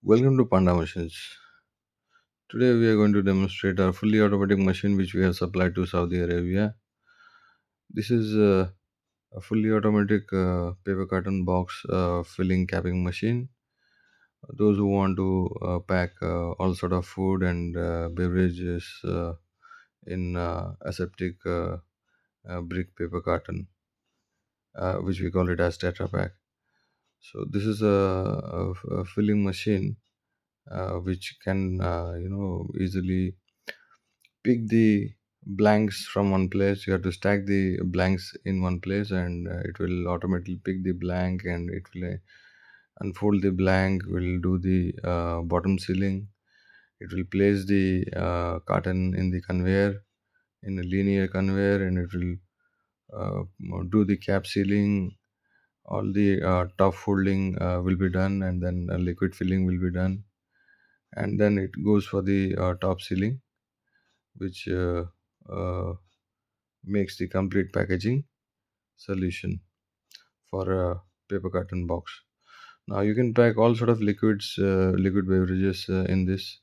Welcome to Panda Machines. Today we are going to demonstrate our fully automatic machine which we have supplied to Saudi Arabia. This is a fully automatic paper carton box filling capping machine. Those who want to pack all sort of food and beverages in aseptic brick paper carton, which we call it as Tetra Pak. So this is a filling machine which can easily pick the blanks from one place. You have to stack the blanks in one place, and it will automatically pick the blank, and it will unfold the blank, will do the bottom sealing. It will place the carton in the conveyor, in a linear conveyor, and it will do the cap sealing. All the top folding will be done, and then liquid filling will be done, and then it goes for the top sealing, which makes the complete packaging solution for a paper carton box. Now you can pack all sort of liquids, liquid beverages in this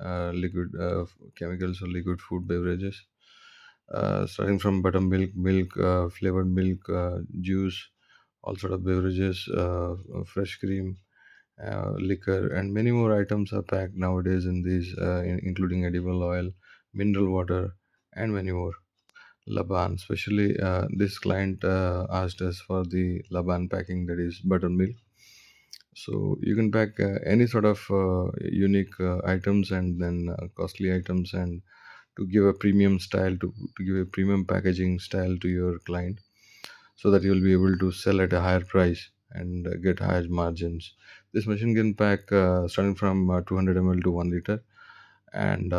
liquid chemicals or liquid food beverages, starting from buttermilk, milk, flavored milk, juice, all sort of beverages, fresh cream, liquor, and many more items are packed nowadays in these, including edible oil, mineral water, and many more. Laban, especially this client asked us for the Laban packing, that is buttermilk. So you can pack any sort of unique items, and then costly items, and to give a premium style, to give a premium packaging style to your client, so that you'll be able to sell at a higher price and get higher margins. This machine can pack starting from 200 ml to 1 liter, and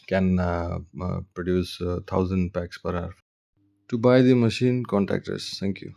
can produce 1,000 packs per hour. To buy the machine, contact us. Thank you.